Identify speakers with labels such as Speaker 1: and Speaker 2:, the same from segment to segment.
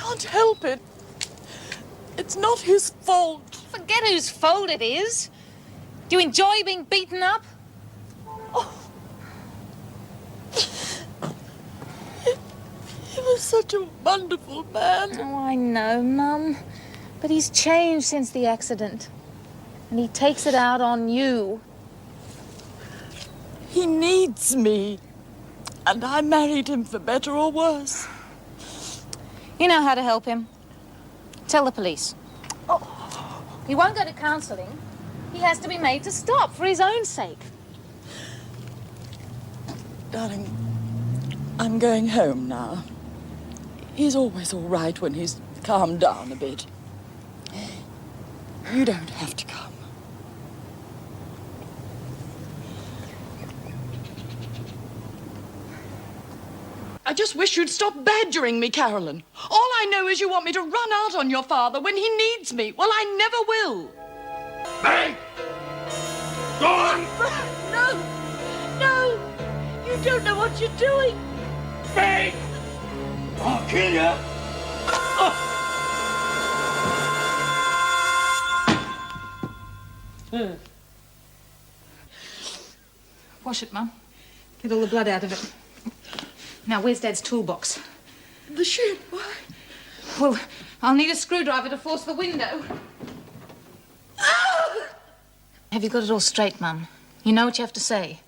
Speaker 1: can't help it. It's not his fault.
Speaker 2: Forget whose fault it is. Do you enjoy being beaten up?
Speaker 1: Oh. He was such a wonderful man.
Speaker 2: Oh, I know, Mum. But he's changed since the accident. And he takes it out on you.
Speaker 1: He needs me. And I married him for better or worse.
Speaker 2: You know how to help him. Tell the police. Oh. He won't go to counselling. He has to be made to stop for his own sake.
Speaker 1: Darling, I'm going home now. He's always all right when he's calmed down a bit. You don't have to come. I just wish you'd stop badgering me, Carolyn. All I know is you want me to run out on your father when he needs me. Well, I never will.
Speaker 3: Hey! Go on!
Speaker 1: No! No! You don't know what you're doing.
Speaker 3: Hey! I'll kill you! Oh.
Speaker 2: Wash it, Mum. Get all the blood out of it. Now, where's Dad's toolbox?
Speaker 1: The shed, why?
Speaker 2: Well, I'll need a screwdriver to force the window.
Speaker 1: Ah!
Speaker 2: Have you got it all straight, Mum? You know what you have to say.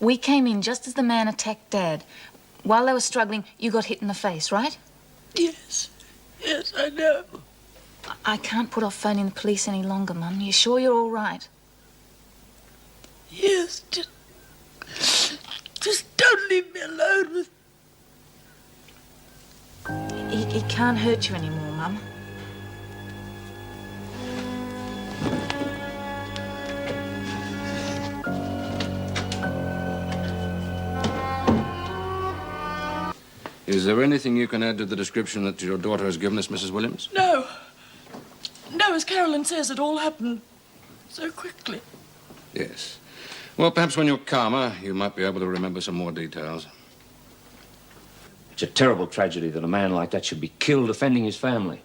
Speaker 2: We came in just as the man attacked Dad. While they were struggling, you got hit in the face, right?
Speaker 1: Yes. Yes, I know.
Speaker 2: I can't put off phoning the police any longer, Mum. You sure you're all right?
Speaker 1: Yes, just don't leave me alone with...
Speaker 2: He can't hurt you anymore, Mum.
Speaker 4: Is there anything you can add to the description that your daughter has given us, Mrs. Williams?
Speaker 1: No. No, as Carolyn says, it all happened so quickly.
Speaker 4: Yes. Well, perhaps when you're calmer, you might be able to remember some more details.
Speaker 5: It's a terrible tragedy that a man like that should be killed defending his family.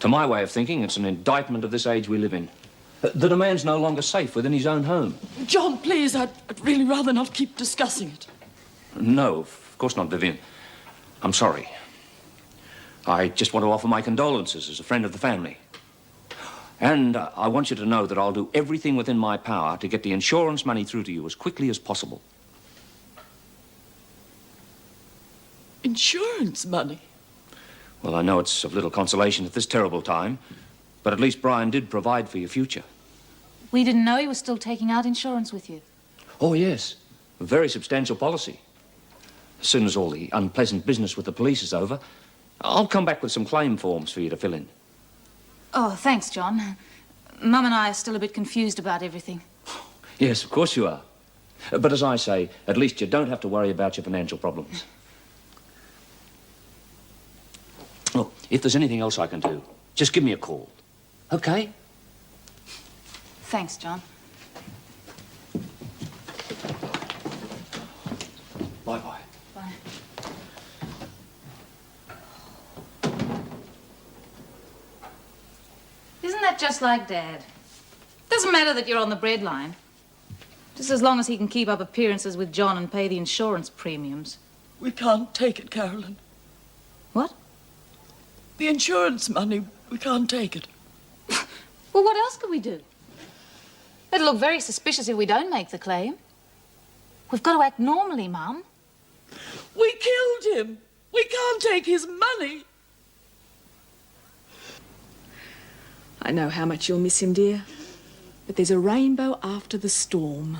Speaker 5: To my way of thinking, it's an indictment of this age we live in. That a man's no longer safe within his own home.
Speaker 1: John, please, I'd really rather not keep discussing it.
Speaker 5: No, of course not, Vivienne. I'm sorry. I just want to offer my condolences as a friend of the family. And I want you to know that I'll do everything within my power to get the insurance money through to you as quickly as possible.
Speaker 1: Insurance money?
Speaker 5: Well, I know it's of little consolation at this terrible time, but at least Brian did provide for your future.
Speaker 2: We didn't know he was still taking out insurance with you.
Speaker 5: Oh, yes. A very substantial policy. As soon as all the unpleasant business with the police is over, I'll come back with some claim forms for you to fill in.
Speaker 2: Oh, thanks, John. Mum and I are still a bit confused about everything.
Speaker 5: Yes, of course you are. But as I say, at least you don't have to worry about your financial problems. Look, if there's anything else I can do, just give me a call. Okay?
Speaker 2: Thanks, John.
Speaker 5: Bye-bye.
Speaker 2: Bye. Isn't that just like Dad? Doesn't matter that you're on the breadline. Just as long as he can keep up appearances with John and pay the insurance premiums.
Speaker 1: We can't take it, Carolyn.
Speaker 2: What?
Speaker 1: The insurance money, we can't take it.
Speaker 2: Well, what else could we do? It'll look very suspicious if we don't make the claim. We've got to act normally, Mum.
Speaker 1: We killed him. We can't take his money.
Speaker 6: I know how much you'll miss him, dear. But there's a rainbow after the storm.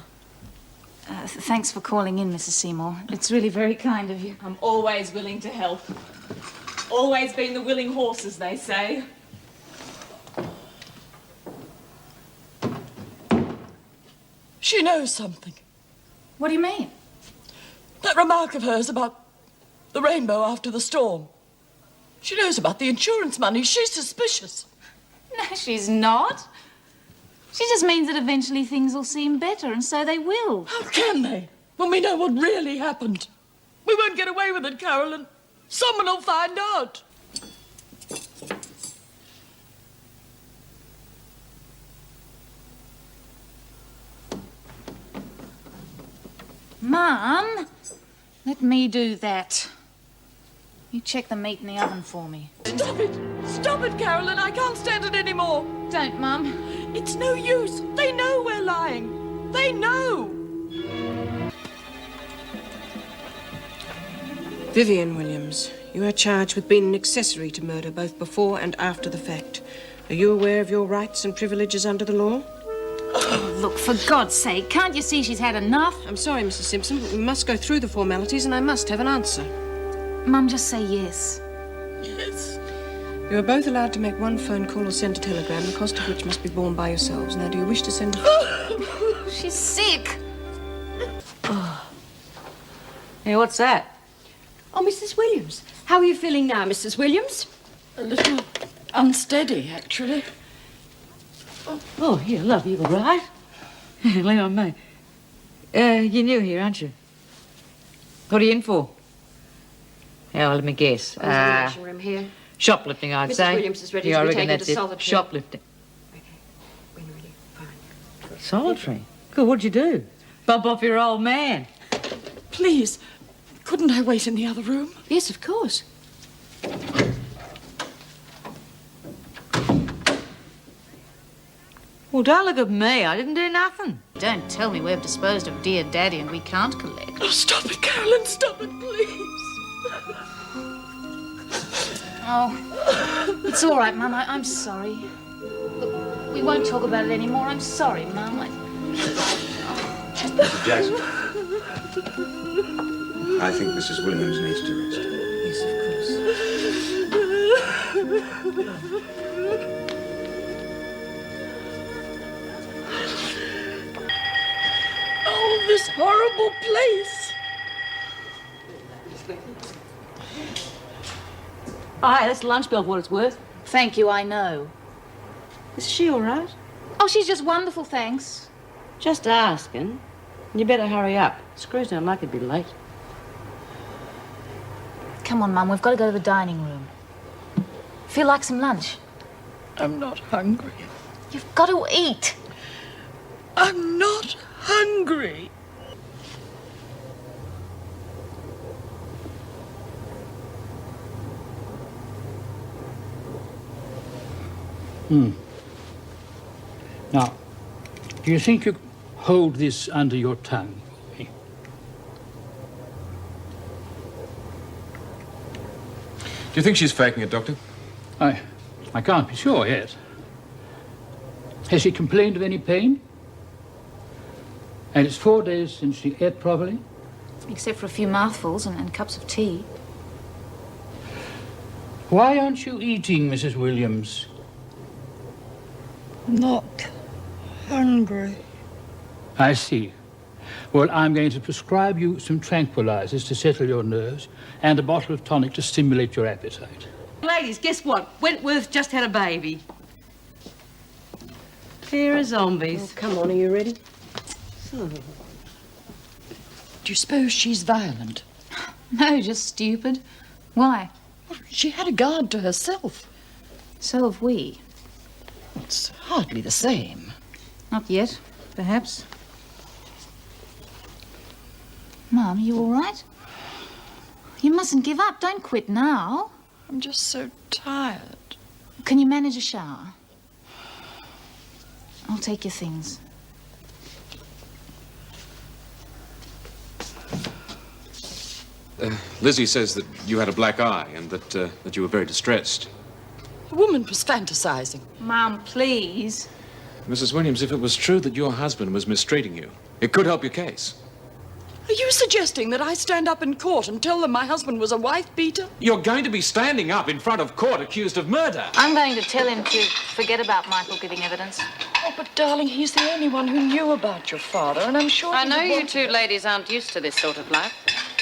Speaker 2: Thanks for calling in, Mrs. Seymour. It's really very kind of you.
Speaker 6: I'm always willing to help. Always been the willing horse, as they say.
Speaker 1: She knows something.
Speaker 2: What do you mean?
Speaker 1: That remark of hers about the rainbow after the storm. She knows about the insurance money. She's suspicious.
Speaker 2: No, she's not. She just means that eventually things will seem better, and so they will.
Speaker 1: How can they, when we know what really happened? We won't get away with it, Carolyn. Someone will find out.
Speaker 2: Mum, let me do that. You check the meat in the oven for me.
Speaker 1: Stop it! Stop it, Carolyn. I can't stand it anymore.
Speaker 2: Don't, Mum.
Speaker 1: It's no use. They know we're lying. They know.
Speaker 7: Vivienne Williams, you are charged with being an accessory to murder both before and after the fact. Are you aware of your rights and privileges under the law?
Speaker 2: Oh, look, for God's sake, can't you see she's had enough?
Speaker 7: I'm sorry, Mrs. Simpson, but we must go through the formalities and I must have an answer.
Speaker 2: Mum, just say yes.
Speaker 1: Yes.
Speaker 7: You are both allowed to make one phone call or send a telegram, the cost of which must be borne by yourselves. Now, do you wish to send a...
Speaker 2: She's sick.
Speaker 8: Hey, what's that?
Speaker 9: Oh, Mrs. Williams. How are you feeling now, Mrs. Williams?
Speaker 1: A little unsteady, actually.
Speaker 8: Oh, here, love, you all right? Lean on me. You're new here, aren't you? What are you in for? Yeah, let me guess.
Speaker 9: Examination room here.
Speaker 8: Shoplifting, I'd
Speaker 9: Mrs.
Speaker 8: say.
Speaker 9: Williams is ready
Speaker 8: Yeah,
Speaker 9: to
Speaker 8: I
Speaker 9: be
Speaker 8: reckon
Speaker 9: taken
Speaker 8: that's
Speaker 9: to
Speaker 8: it.
Speaker 9: solitary.
Speaker 8: Shoplifting.
Speaker 9: Okay. When you're ready, fine.
Speaker 8: Solitary? Good, what'd you do? Bump off your old man?
Speaker 1: Please, couldn't I wait in the other room?
Speaker 9: Yes, of course.
Speaker 8: Well, don't look at me. I didn't do nothing.
Speaker 2: Don't tell me we've disposed of dear Daddy and we can't collect.
Speaker 1: Oh, stop it, Carolyn. Stop it, please.
Speaker 2: Oh, it's all right, Mum. I'm sorry. Look, we won't talk about it anymore. I'm sorry, Mum.
Speaker 4: Mr. Jackson. I think Mrs. Williams needs to rest.
Speaker 7: Yes, of course.
Speaker 1: Oh, this horrible place.
Speaker 8: Oh, hey, that's the lunch bell for what it's worth.
Speaker 2: Thank you, I know.
Speaker 8: Is she all right?
Speaker 2: Oh, she's just wonderful, thanks.
Speaker 8: Just asking. You better hurry up. Screws don't like it be late.
Speaker 2: Come on, Mum, we've got to go to the dining room. Feel like some lunch?
Speaker 1: I'm not hungry.
Speaker 2: You've got to eat.
Speaker 1: I'm not hungry.
Speaker 10: Now, do you think you hold this under your tongue for me?
Speaker 11: Do you think she's faking it, Doctor?
Speaker 10: I can't be sure yet. Has she complained of any pain? And it's 4 days since she ate properly?
Speaker 2: Except for a few mouthfuls and cups of tea.
Speaker 10: Why aren't you eating, Mrs. Williams?
Speaker 1: Not hungry.
Speaker 10: I see. Well, I'm going to prescribe you some tranquilizers to settle your nerves and a bottle of tonic to stimulate your appetite.
Speaker 8: Ladies, guess what? Wentworth just had a baby. Here are zombies.
Speaker 7: Oh, come on, are you ready?
Speaker 1: Do you suppose she's violent?
Speaker 2: No, just stupid. Why?
Speaker 1: Well, she had a guard to herself.
Speaker 2: So have we.
Speaker 1: It's hardly the same.
Speaker 2: Not yet, perhaps. Mum, you all right? You mustn't give up. Don't quit now.
Speaker 1: I'm just so tired.
Speaker 2: Can you manage a shower? I'll take your things.
Speaker 11: Lizzie says that you had a black eye and that you were very distressed.
Speaker 1: The woman was fantasizing.
Speaker 2: Mum, please.
Speaker 11: Mrs. Williams, if it was true that your husband was mistreating you, it could help your case.
Speaker 1: Are you suggesting that I stand up in court and tell them my husband was a wife-beater?
Speaker 11: You're going to be standing up in front of court accused of murder.
Speaker 2: I'm going to tell him to forget about Michael giving evidence.
Speaker 1: Oh, but darling, he's the only one who knew about your father, and I'm sure
Speaker 12: I
Speaker 1: he
Speaker 12: know
Speaker 1: would
Speaker 12: you
Speaker 1: want-
Speaker 12: two ladies aren't used to this sort of life,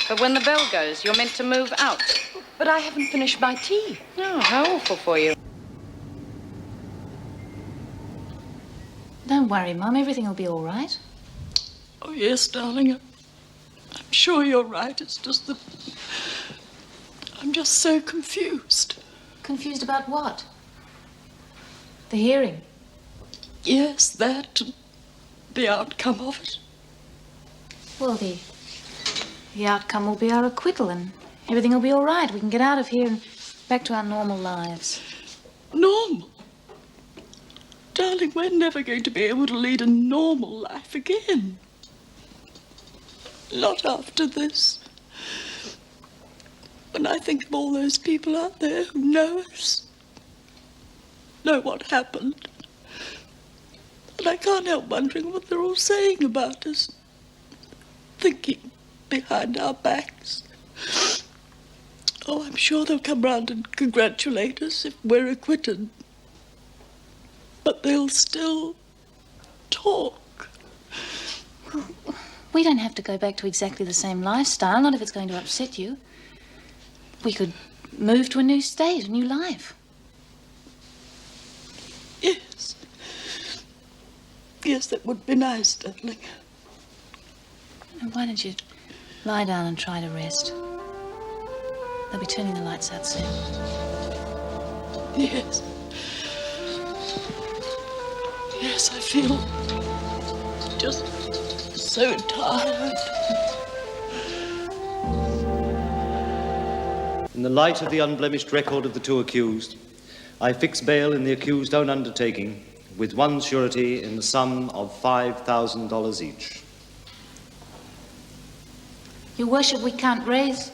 Speaker 12: but when the bell goes, you're meant to move out.
Speaker 1: But I haven't finished my tea.
Speaker 12: Oh, how awful for you.
Speaker 2: Don't worry, Mum. Everything will be all right.
Speaker 1: Oh, yes, darling. I'm sure you're right. It's just that I'm just so confused.
Speaker 2: Confused about what? The hearing?
Speaker 1: Yes, that and the outcome of it.
Speaker 2: Well, the outcome will be our acquittal and everything will be all right. We can get out of here and back to our normal lives.
Speaker 1: Normal? Darling, we're never going to be able to lead a normal life again. Not after this. When I think of all those people out there who know us, know what happened, and I can't help wondering what they're all saying about us, thinking behind our backs. Oh, I'm sure they'll come round and congratulate us if we're acquitted. But they'll still talk.
Speaker 2: We don't have to go back to exactly the same lifestyle, not if it's going to upset you. We could move to a new state, a new life.
Speaker 1: Yes. Yes, that would be nice, darling.
Speaker 2: Now, why don't you lie down and try to rest? They'll be turning the lights out soon.
Speaker 1: Yes. Yes, I feel just so tired.
Speaker 13: In the light of the unblemished record of the two accused, I fix bail in the accused own undertaking with one surety in the sum of $5,000 each.
Speaker 2: Your worship, we can't raise.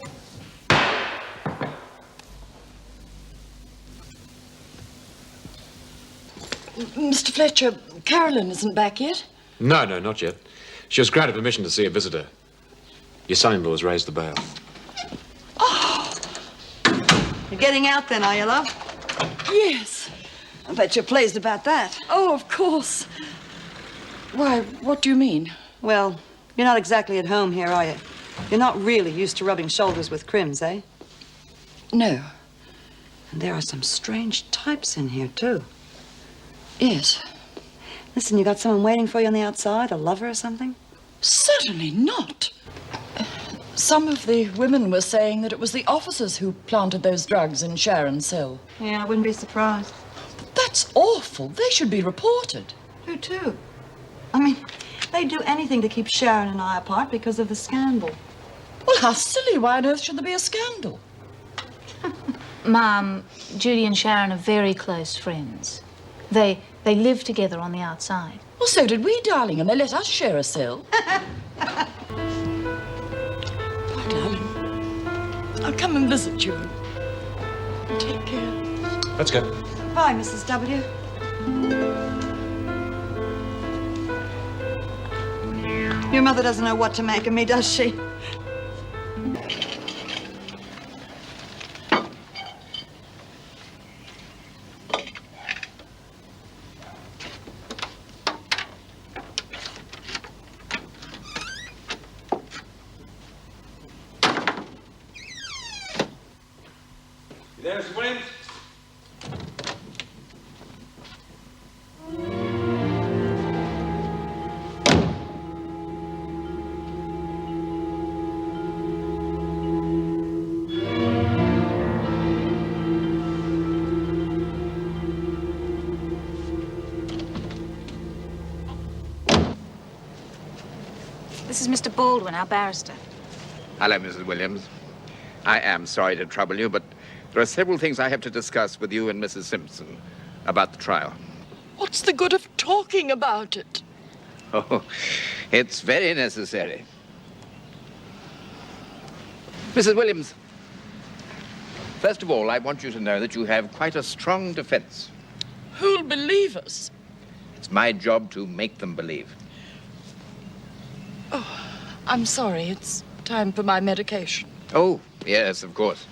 Speaker 1: Mr. Fletcher, Carolyn isn't back yet.
Speaker 11: No, not yet. She was granted permission to see a visitor. Your son-in-law's raised the bail.
Speaker 14: You're getting out then, are you, love?
Speaker 1: Yes.
Speaker 14: I bet you're pleased about that.
Speaker 1: Oh, of course. Why, what do you mean?
Speaker 14: Well, you're not exactly at home here, are you? You're not really used to rubbing shoulders with crims, eh?
Speaker 1: No.
Speaker 14: And there are some strange types in here, too.
Speaker 1: Yes.
Speaker 14: Listen, you got someone waiting for you on the outside, a lover or something?
Speaker 1: Certainly not. Some of the women were saying that it was the officers who planted those drugs in Sharon's cell.
Speaker 14: Yeah, I wouldn't be surprised.
Speaker 1: But that's awful. They should be reported.
Speaker 14: Who to? I mean, they'd do anything to keep Sharon and I apart because of the scandal.
Speaker 1: Well, how silly. Why on earth should there be a scandal?
Speaker 2: Mom, Judy and Sharon are very close friends. They live together on the outside.
Speaker 1: Well, so did we, darling, and they let us share a cell. Bye, darling. I'll come and visit you. Take care.
Speaker 11: Let's go.
Speaker 14: Bye, Mrs. W. Your mother doesn't know what to make of me, does she?
Speaker 3: There, Mr. Williams?
Speaker 2: This is Mr. Baldwin, our barrister.
Speaker 15: Hello, Mrs. Williams. I am sorry to trouble you, but there are several things I have to discuss with you and Mrs. Simpson about the trial.
Speaker 1: What's the good of talking about it?
Speaker 15: Oh, it's very necessary. Mrs. Williams, first of all, I want you to know that you have quite a strong defense.
Speaker 1: Who'll believe us?
Speaker 15: It's my job to make them believe.
Speaker 1: Oh, I'm sorry. It's time for my medication.
Speaker 15: Oh, yes, of course.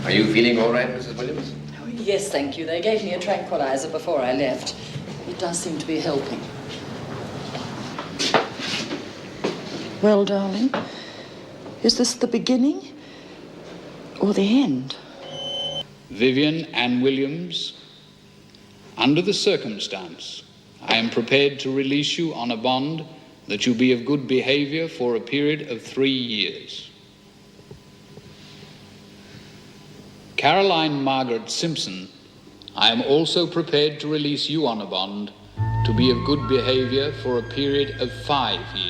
Speaker 15: Are you feeling all right, Mrs. Williams?
Speaker 1: Oh, yes, thank you. They gave me a tranquilizer before I left. It does seem to be helping. Well, darling, is this the beginning or the end?
Speaker 10: Vivienne Ann Williams, under the circumstance, I am prepared to release you on a bond that you be of good behavior for a period of 3 years. Caroline Margaret Simpson, I am also prepared to release you on a bond to be of good behavior for a period of 5 years.